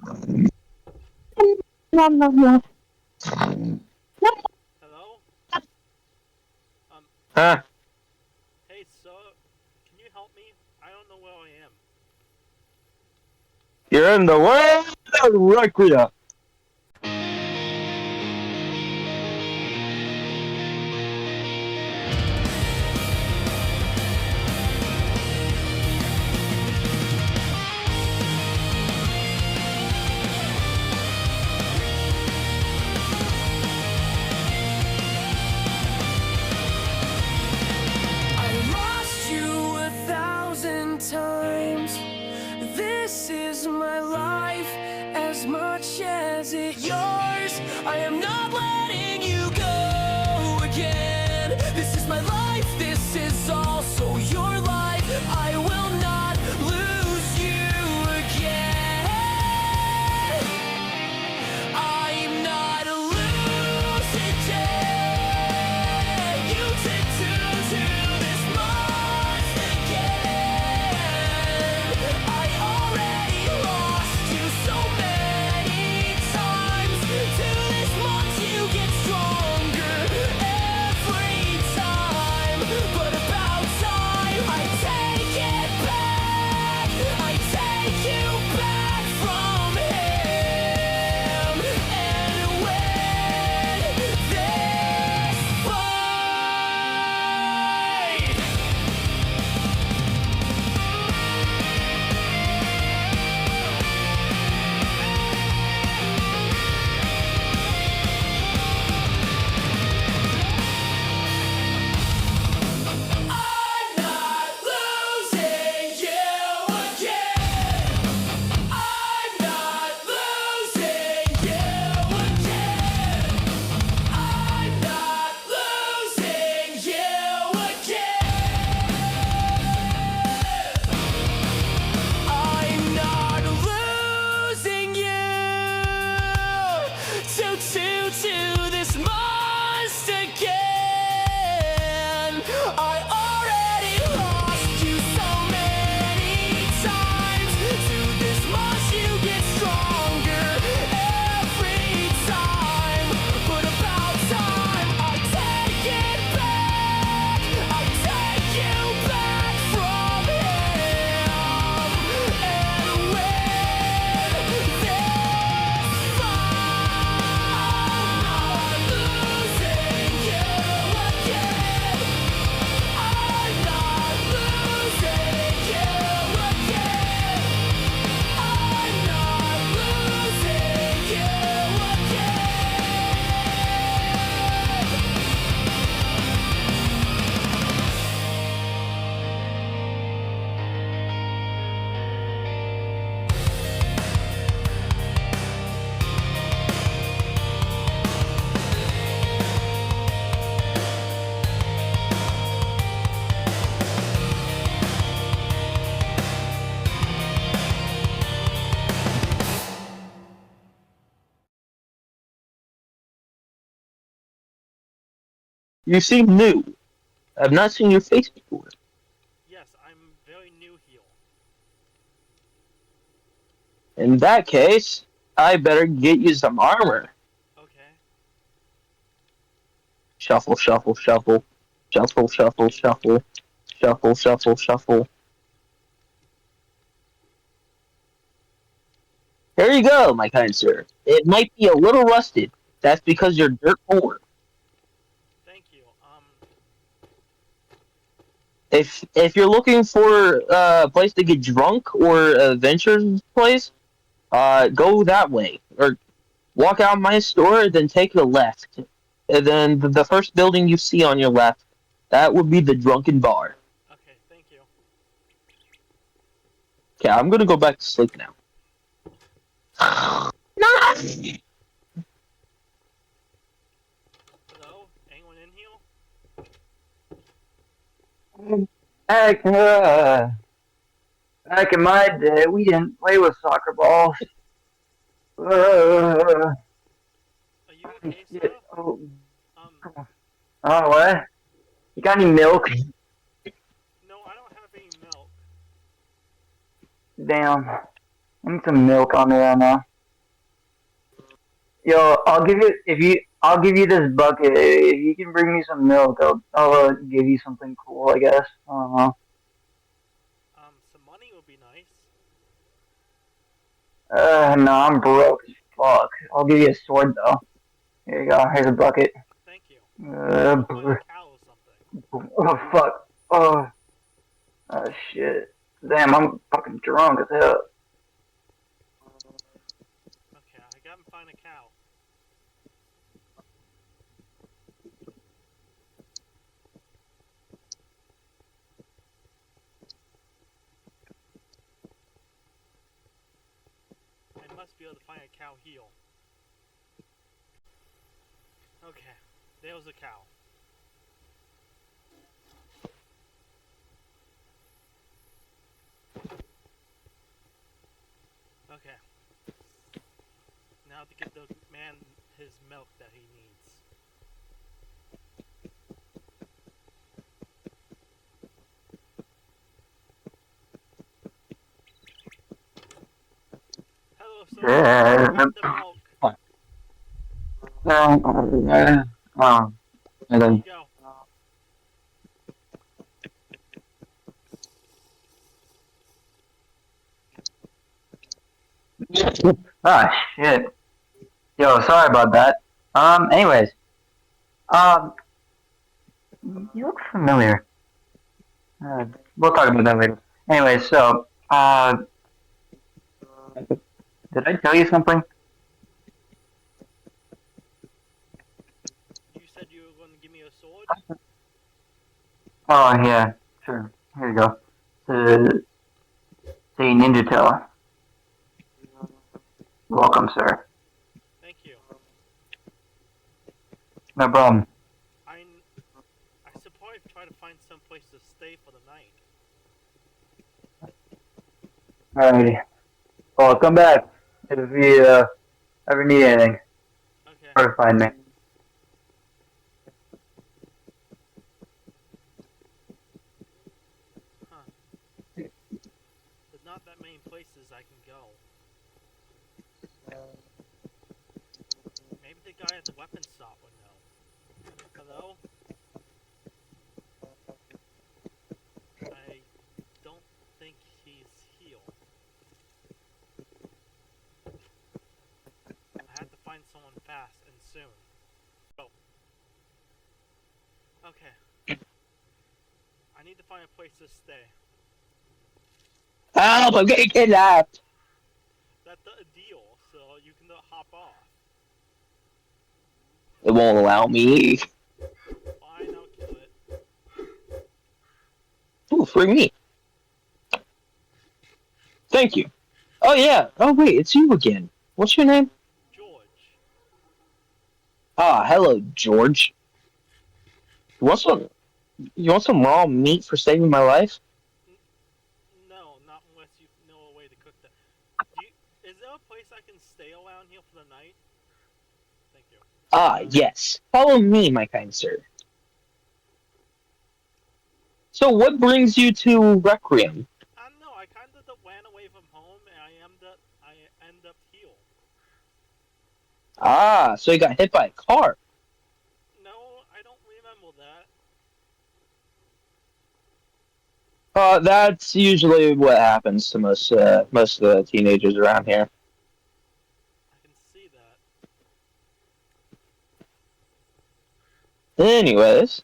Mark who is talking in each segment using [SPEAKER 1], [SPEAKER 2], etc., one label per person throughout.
[SPEAKER 1] Hello? Um,
[SPEAKER 2] Huh?
[SPEAKER 1] hey, sir, can you help me? I don't know where I am.
[SPEAKER 2] You're in the world of requiem.
[SPEAKER 3] Lost you 1,000 times. This is my life as much as it's yours. I am not letting you go again. This is my life, this is also your life. I will not lose you again. I'm not losing today. You take two to this month again. I already lost you so many times. To this month you get stronger every time. But about time I take it back. I take you back from him. And win this fight. I'm not losing you again. I'm not losing you again. I'm not losing you again. I'm not losing you to this monster again. I already lost you so many times. To this monster you get stronger every time. But about time I take it back. I take you back from him. And win this fight. I'm not losing you again. I'm not losing you again. I'm not losing you
[SPEAKER 2] You seem new. I've not seen your face before.
[SPEAKER 1] Yes, I'm very new here.
[SPEAKER 2] In that case, I better get you some armor.
[SPEAKER 1] Okay.
[SPEAKER 2] Shuffle, shuffle, shuffle. Shuffle, shuffle, shuffle. Shuffle, shuffle, shuffle. Here you go, my kind sir. It might be a little rusted. That's because you're dirt poor.
[SPEAKER 1] Thank you.
[SPEAKER 2] If you're looking for a place to get drunk or a venture place, go that way. Or walk out my store, then take a left. And then the first building you see on your left, that would be the drunken bar.
[SPEAKER 1] Okay, thank you.
[SPEAKER 2] Okay, I'm gonna go back to sleep now.
[SPEAKER 1] Hello? Anyone in here?
[SPEAKER 4] Heck, back in my day, we didn't play with soccer balls. Uh,
[SPEAKER 1] Are you okay,
[SPEAKER 4] shit.
[SPEAKER 1] sir?
[SPEAKER 4] Oh,
[SPEAKER 1] Um,
[SPEAKER 4] oh, what? You got any milk?
[SPEAKER 1] no, I don't have any milk.
[SPEAKER 4] Damn. I need some milk on me right now. Yo, I'll give you this bucket. If you can bring me some milk, I'll give you something cool. I guess. I don't know.
[SPEAKER 1] Some money would be nice.
[SPEAKER 4] No, I'm broke as fuck. I'll give you a sword though. Here you go. Here's a bucket.
[SPEAKER 1] Thank you. Go find a cow or something.
[SPEAKER 4] Oh fuck. Oh shit. Damn, I'm fucking drunk as hell.
[SPEAKER 1] Okay, I gotta find a cow. I must be able to find a cow heel. Okay, there was a cow. Okay. Now to give the man his milk that he needs. Hello, sir.
[SPEAKER 4] Yeah.
[SPEAKER 1] Have the milk.
[SPEAKER 4] And
[SPEAKER 1] There
[SPEAKER 4] then,
[SPEAKER 1] you go.
[SPEAKER 4] shit. Yo, sorry about that. Anyways, um, you look familiar. We'll talk about that later. Anyways, so, did I tell you something?
[SPEAKER 1] You said you were going to give me a sword?
[SPEAKER 4] Oh, yeah, sure. Here you go. The Ninja Tail. Welcome, sir.
[SPEAKER 1] Thank you.
[SPEAKER 4] No problem.
[SPEAKER 1] I suppose try to find some place to stay for the night.
[SPEAKER 4] Alrighty. Well, come back if you ever need anything.
[SPEAKER 1] Okay.
[SPEAKER 4] Or find me.
[SPEAKER 1] Huh. There's not that many places I can go. Maybe the guy at the weapon shop would know. Hello? I don't think he's healed. I have to find someone fast and soon. Oh. Okay. I need to find a place to stay.
[SPEAKER 2] Help! I'm getting kidnapped!
[SPEAKER 1] That's a deal, so you can hop off.
[SPEAKER 2] It won't allow me.
[SPEAKER 1] Fine, I'll kill it.
[SPEAKER 2] Ooh, free me. Thank you. Oh yeah. Oh wait, it's you again. What's your name?
[SPEAKER 1] George.
[SPEAKER 2] Ah, hello, George. You want some? You want some raw meat for saving my life?
[SPEAKER 1] No, not unless you know a way to cook that. Is there a place I can stay around here for the night? Thank you.
[SPEAKER 2] Ah, yes. Follow me, my kind sir. So, what brings you to Requiem?
[SPEAKER 1] I don't know. I kind of ran away from home, and I end up here.
[SPEAKER 2] Ah, so you got hit by a car.
[SPEAKER 1] No, I don't remember that.
[SPEAKER 2] That's usually what happens to most of the teenagers around here.
[SPEAKER 1] I can see that.
[SPEAKER 2] Anyways,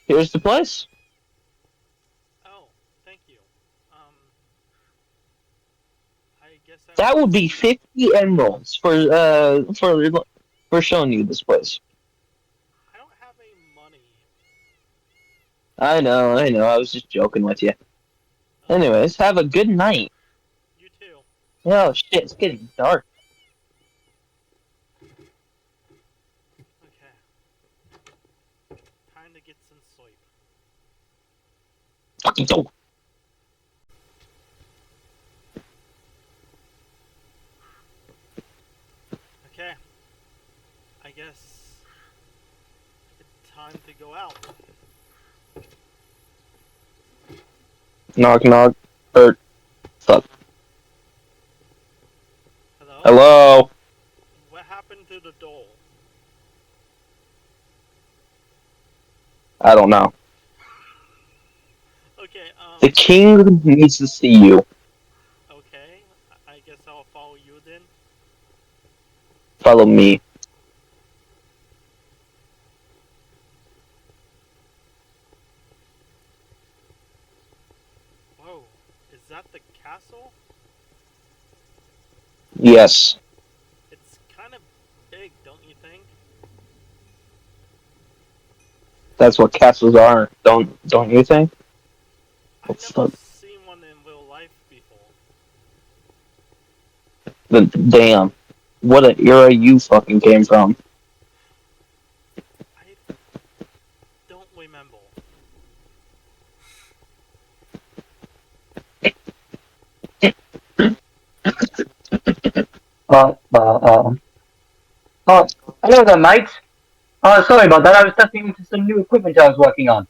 [SPEAKER 2] here's the place.
[SPEAKER 1] Oh, thank you. I guess
[SPEAKER 2] That would be 50 emeralds for showing you this place.
[SPEAKER 1] I don't have any money.
[SPEAKER 2] I know. I was just joking with you. Anyways, have a good night.
[SPEAKER 1] You too.
[SPEAKER 2] Oh shit, it's getting dark.
[SPEAKER 1] Okay. Time to get some sleep.
[SPEAKER 2] Fucking dope.
[SPEAKER 1] Okay. I guess it's time to go out.
[SPEAKER 2] Knock knock. Fuck.
[SPEAKER 1] Hello?
[SPEAKER 2] Hello.
[SPEAKER 1] to the door?
[SPEAKER 2] I don't know.
[SPEAKER 1] Okay,
[SPEAKER 2] The king needs to see you.
[SPEAKER 1] okay. I guess I'll follow you then.
[SPEAKER 2] Follow me.
[SPEAKER 1] Whoa, is that the castle?
[SPEAKER 2] Yes,
[SPEAKER 1] It's kind of big, don't you think?
[SPEAKER 2] that's what castles are. Don't you think?
[SPEAKER 1] I've
[SPEAKER 2] What's
[SPEAKER 1] never
[SPEAKER 2] the,
[SPEAKER 1] seen one in real life before.
[SPEAKER 2] the damn? What an era you fucking came from.
[SPEAKER 1] I don't remember.
[SPEAKER 4] Uh, uh, uh, oh, hello there, mate. Sorry about that. I was testing into some new equipment I was working on.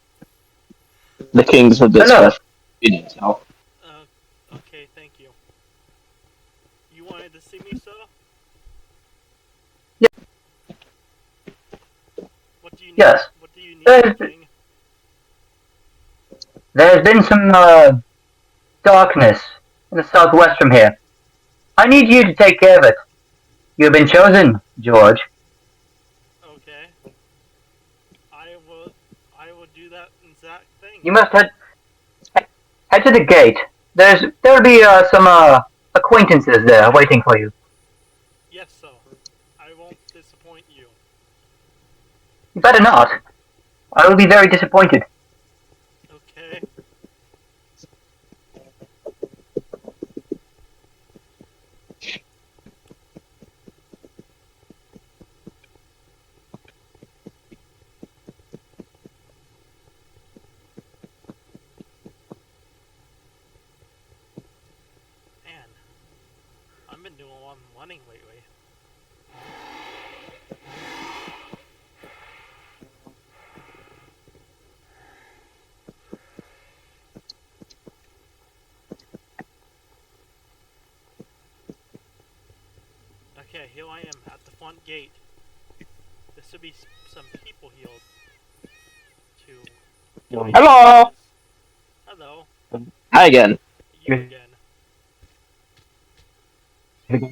[SPEAKER 2] The kings of this
[SPEAKER 4] Hello.
[SPEAKER 2] special. You didn't tell.
[SPEAKER 1] Okay, thank you. You wanted to see me, sir? What do you need?
[SPEAKER 4] Yes.
[SPEAKER 1] What do you need,
[SPEAKER 4] There's,
[SPEAKER 1] King?
[SPEAKER 4] there's been some, darkness in the southwest from here. I need you to take care of it. You've been chosen, George.
[SPEAKER 1] Okay. I will. I will do that exact thing.
[SPEAKER 4] You must head to the gate. There'll be, some, acquaintances there waiting for you.
[SPEAKER 1] Yes, sir. I won't disappoint you.
[SPEAKER 4] You better not. I will be very disappointed.
[SPEAKER 1] Okay. Man, I've been doing a lot of running lately. Okay, here I am at the front gate. There should be some people here to give me
[SPEAKER 2] Hello.
[SPEAKER 1] messages. Hello,
[SPEAKER 2] Hi again.
[SPEAKER 1] you again.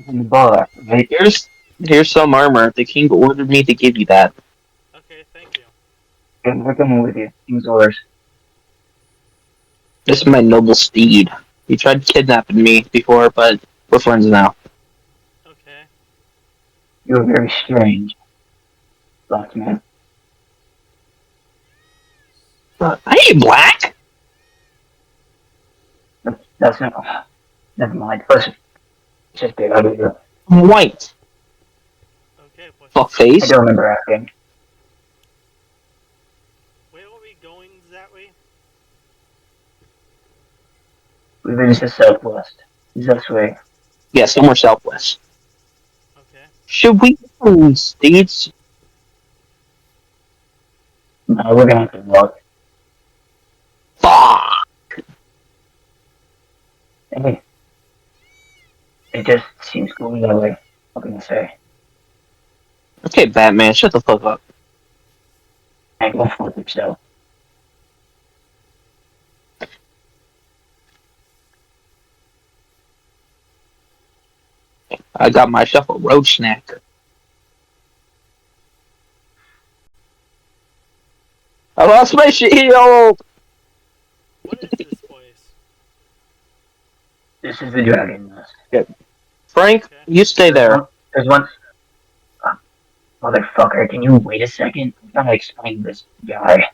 [SPEAKER 4] From the bar, right?
[SPEAKER 2] Here's some armor. The king ordered me to give you that.
[SPEAKER 1] Okay, thank you.
[SPEAKER 4] We're coming with you. King's orders.
[SPEAKER 2] This is my noble steed. He tried kidnapping me before, but we're friends now.
[SPEAKER 1] Okay.
[SPEAKER 4] You're very strange, black man.
[SPEAKER 2] I ain't black.
[SPEAKER 4] That's not. Never mind. Listen, just get out of here.
[SPEAKER 2] I'm white.
[SPEAKER 1] Okay, but
[SPEAKER 4] I
[SPEAKER 2] Fuckface.
[SPEAKER 4] don't remember asking.
[SPEAKER 1] where are we going exactly?
[SPEAKER 4] We've been to the southwest. This way.
[SPEAKER 2] Yeah, somewhere southwest.
[SPEAKER 1] Okay.
[SPEAKER 2] Should we go states?
[SPEAKER 4] No, we're gonna have to walk.
[SPEAKER 2] Fuck.
[SPEAKER 4] Hey, it just seems cool that way. What can I say?
[SPEAKER 2] Okay, Batman, shut the fuck up.
[SPEAKER 4] I go for it, so.
[SPEAKER 2] I got myself a road snack. I lost my shield.
[SPEAKER 1] What is this place?
[SPEAKER 4] This is the dragon nest.
[SPEAKER 2] Frank,
[SPEAKER 1] Okay.
[SPEAKER 2] you stay there.
[SPEAKER 4] There's one. Motherfucker, can you wait a second? I'm trying to explain to this guy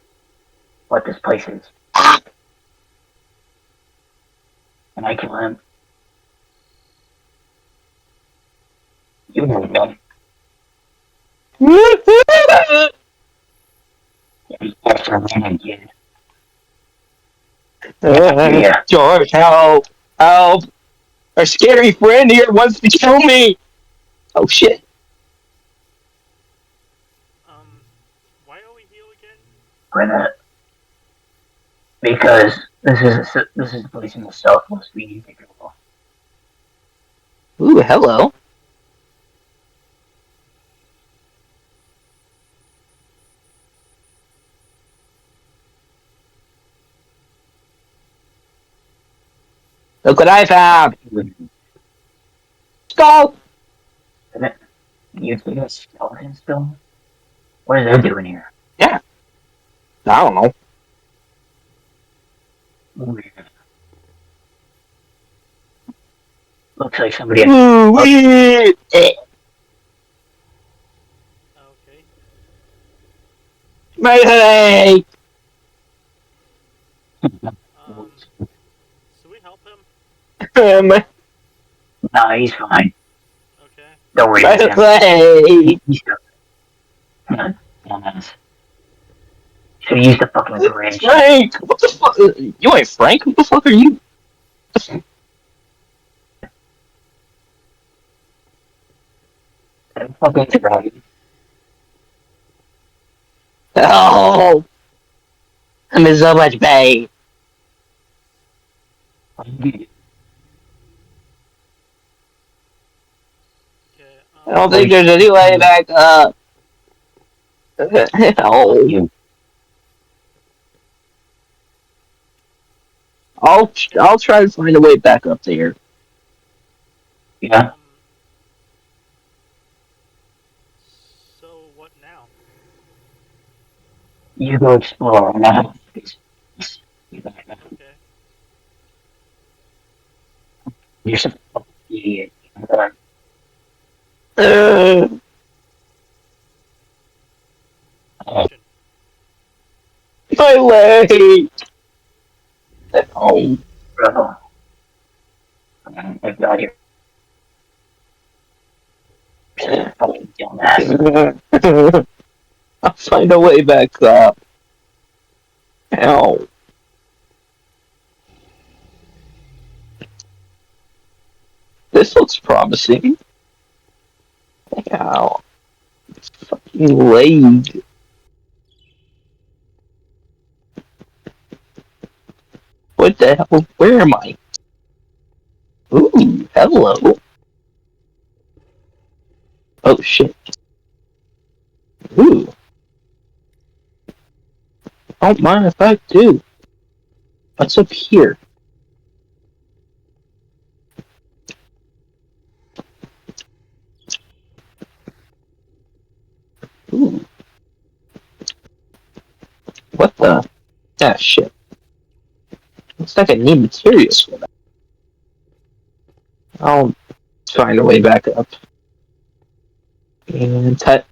[SPEAKER 4] what this place is. Can I kill him? You know him. After running again. Yeah.
[SPEAKER 2] George, help! Help! Our scary friend here wants to kill me! Oh shit.
[SPEAKER 1] Why are we here again?
[SPEAKER 4] Why not? Because this is the place in the southwest we need to go.
[SPEAKER 2] Ooh, hello. Look what I found. Let's go.
[SPEAKER 4] You see a skeleton still? What are they doing here?
[SPEAKER 2] Yeah. I don't know.
[SPEAKER 4] Looks like somebody.
[SPEAKER 2] Ooh, wee.
[SPEAKER 1] Okay.
[SPEAKER 2] My headache.
[SPEAKER 1] Should we help him?
[SPEAKER 2] My
[SPEAKER 4] Nah, he's fine.
[SPEAKER 1] Okay.
[SPEAKER 4] Don't worry about him.
[SPEAKER 2] headache.
[SPEAKER 4] He's still. Dumbass. Should use the fucking bridge.
[SPEAKER 2] Frank, what the fuck? You ain't Frank? Who the fuck are you?
[SPEAKER 4] I'm fucking dragon.
[SPEAKER 2] Oh, I'm in so much pain.
[SPEAKER 1] Okay.
[SPEAKER 2] I don't think there's any way back up. Oh, I'll try to find a way back up there.
[SPEAKER 4] Yeah.
[SPEAKER 1] So what now?
[SPEAKER 4] You go explore now.
[SPEAKER 1] Okay.
[SPEAKER 4] You're some fucking idiot.
[SPEAKER 2] Uh, my leg. Oh,
[SPEAKER 4] Bro. I've got you. Fucking dumbass.
[SPEAKER 2] I'll find a way back up. Ow. This looks promising. Ow. Fucking leg. What the hell? Where am I? Ooh, hello. Oh shit. Ooh. Don't mind if I do. What's up here? Ooh. What the? Ah, shit. Looks like I need materials for that. I'll find a way back up. And